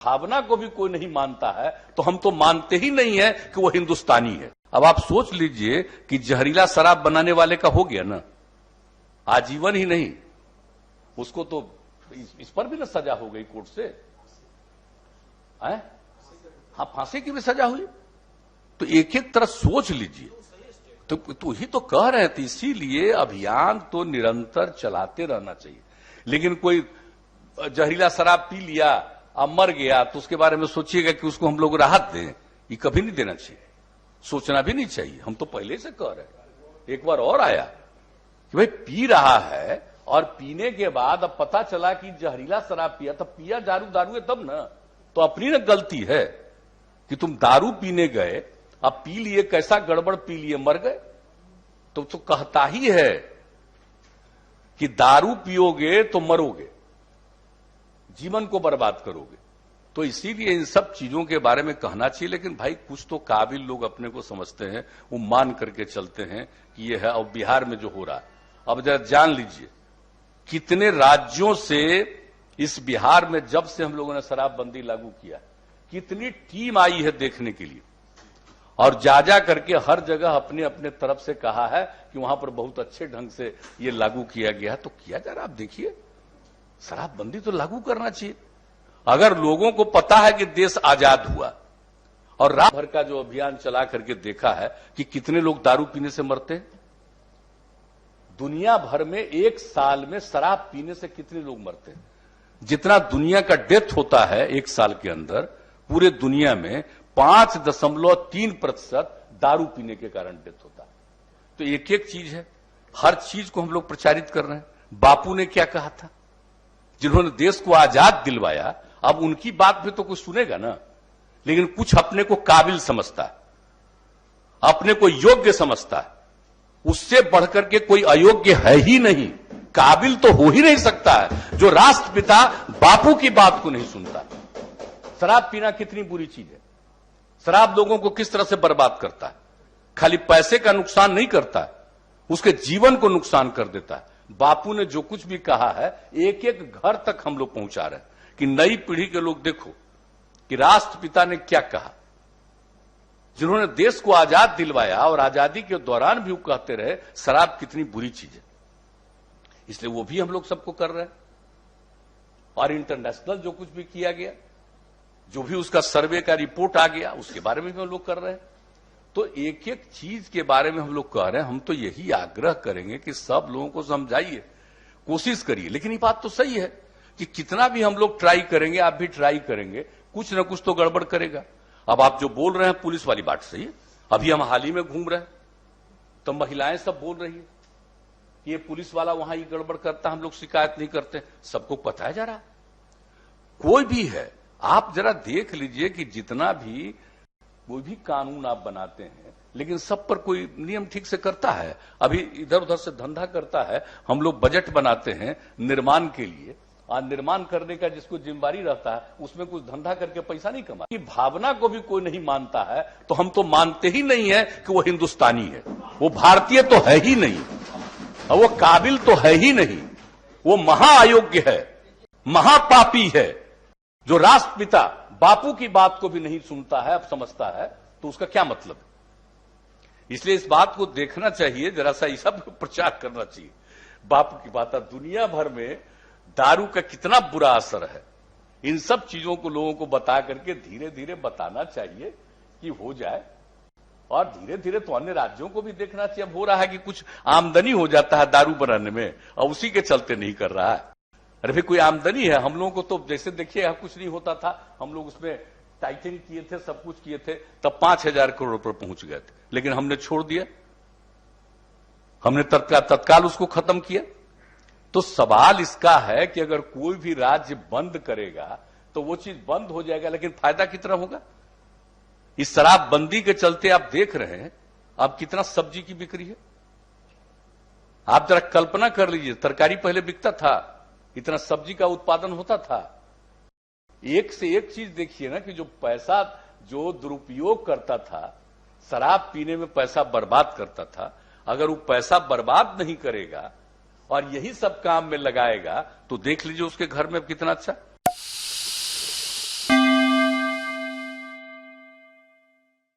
भावना को भी कोई नहीं मानता है तो हम तो मानते ही नहीं है कि वो हिंदुस्तानी है। अब आप सोच लीजिए कि जहरीला शराब बनाने वाले का हो गया ना, आजीवन ही नहीं, उसको तो इस पर भी ना सजा हो गई कोर्ट से, हाँ, फांसी की भी सजा हुई। तो एक एक तरह सोच लीजिए। तो ही तो कह रहे थे, इसीलिए अभियान तो निरंतर चलाते रहना चाहिए। लेकिन कोई जहरीला शराब पी लिया अब मर गया तो उसके बारे में सोचिएगा कि उसको हम लोग राहत दें, ये कभी नहीं देना चाहिए, सोचना भी नहीं चाहिए। हम तो पहले से कह रहे हैं। एक बार और आया कि भाई पी रहा है और पीने के बाद अब पता चला कि जहरीला शराब पिया, तब पिया दारू है तब ना, तो अपनी ना गलती है कि तुम दारू पीने गए, अब पी लिए, कैसा गड़बड़ पी लिए, मर गए। तो कहता ही है कि दारू पियोगे तो मरोगे, जीवन को बर्बाद करोगे। तो इसीलिए इन सब चीजों के बारे में कहना चाहिए। लेकिन भाई कुछ तो काबिल लोग अपने को समझते हैं, वो मान करके चलते हैं कि ये है। और बिहार में जो हो रहा है, अब जरा जान लीजिए कितने राज्यों से इस बिहार में जब से हम लोगों ने शराबबंदी लागू किया, कितनी टीम आई है देखने के लिए, और जा करके हर जगह अपने अपने तरफ से कहा है कि वहां पर बहुत अच्छे ढंग से ये लागू किया गया है। तो किया जा रहा, आप देखिए, शराबबंदी तो लागू करना चाहिए। अगर लोगों को पता है कि देश आजाद हुआ, और रात भर का जो अभियान चला करके देखा है कि कितने लोग दारू पीने से मरते हैं, दुनिया भर में एक साल में शराब पीने से कितने लोग मरते हैं, जितना दुनिया का डेथ होता है एक साल के अंदर, पूरे दुनिया में 5.3% दारू पीने के कारण डेथ होता है। तो एक एक चीज है, हर चीज को हम लोग प्रचारित कर रहे हैं। बापू ने क्या कहा था, जिन्होंने देश को आजाद दिलवाया, अब उनकी बात भी तो कोई सुनेगा ना। लेकिन कुछ अपने को काबिल समझता है, अपने को योग्य समझता है, उससे बढ़कर के कोई अयोग्य है ही नहीं, काबिल तो हो ही नहीं सकता है जो राष्ट्रपिता बापू की बात को नहीं सुनता। शराब पीना कितनी बुरी चीज है, शराब लोगों को किस तरह से बर्बाद करता है। खाली पैसे का नुकसान नहीं करता है, उसके जीवन को नुकसान कर देता है। बापू ने जो कुछ भी कहा है, एक एक घर तक हम लोग पहुंचा रहे हैं कि नई पीढ़ी के लोग देखो कि राष्ट्रपिता ने क्या कहा, जिन्होंने देश को आजाद दिलवाया, और आजादी के दौरान भी वो कहते रहे शराब कितनी बुरी चीज है। इसलिए वो भी हम लोग सबको कर रहे हैं। और इंटरनेशनल जो कुछ भी किया गया, जो भी उसका सर्वे का रिपोर्ट आ गया, उसके बारे में भी हम लोग कर रहे हैं। तो एक एक चीज के बारे में हम लोग कह रहे हैं। हम तो यही आग्रह करेंगे कि सब लोगों को समझाइए, कोशिश करिए। लेकिन ये बात तो सही है कि कितना भी हम लोग ट्राई करेंगे, आप भी ट्राई करेंगे, कुछ ना कुछ तो गड़बड़ करेगा। अब आप जो बोल रहे हैं पुलिस वाली बात सही है। अभी हम हाल ही में घूम रहे हैं तो महिलाएं सब बोल रही है कि ये पुलिस वाला वहां ये गड़बड़ करता, हम लोग शिकायत नहीं करते। सबको बताया जा रहा, कोई भी है, आप जरा देख लीजिए कि जितना भी कोई भी कानून आप बनाते हैं, लेकिन सब पर कोई नियम ठीक से करता है। अभी इधर उधर से धंधा करता है। हम लोग बजट बनाते हैं निर्माण के लिए, और निर्माण करने का जिसको जिम्मेदारी रहता है, उसमें कुछ धंधा करके पैसा नहीं कमा। भावना को भी कोई नहीं मानता है तो हम तो मानते ही नहीं है कि वो हिंदुस्तानी है, वो भारतीय तो है ही नहीं, और वो काबिल तो है ही नहीं, वो महाअयोग्य है, महापापी है। जो राष्ट्रपिता बापू की बात को भी नहीं सुनता है, अब समझता है, तो उसका क्या मतलब है। इसलिए इस बात को देखना चाहिए, जरा सा इस सब प्रचार करना चाहिए। बापू की बात, दुनिया भर में दारू का कितना बुरा असर है, इन सब चीजों को लोगों को बता करके धीरे धीरे बताना चाहिए कि हो जाए। और धीरे धीरे तो अन्य राज्यों को भी देखना चाहिए। अब हो रहा है कि कुछ आमदनी हो जाता है दारू बनाने में, और उसी के चलते नहीं कर रहा है। अरे भाई कोई आमदनी है, हम लोगों को तो जैसे देखिए कुछ नहीं होता था, हम लोग उसमें टाइटिंग किए थे, सब कुछ किए थे, तब 5,000 करोड़ पर पहुंच गए थे। लेकिन हमने छोड़ दिया, हमने तत्काल उसको खत्म किया। तो सवाल इसका है कि अगर कोई भी राज्य बंद करेगा तो वो चीज बंद हो जाएगा, लेकिन फायदा कितना होगा। इस शराबबंदी के चलते आप देख रहे हैं अब कितना सब्जी की बिक्री है। आप जरा कल्पना कर लीजिए, तरकारी पहले बिकता था, इतना सब्जी का उत्पादन होता था। एक से एक चीज देखिए ना कि जो पैसा जो दुरुपयोग करता था, शराब पीने में पैसा बर्बाद करता था, अगर वो पैसा बर्बाद नहीं करेगा और यही सब काम में लगाएगा तो देख लीजिए उसके घर में कितना अच्छा।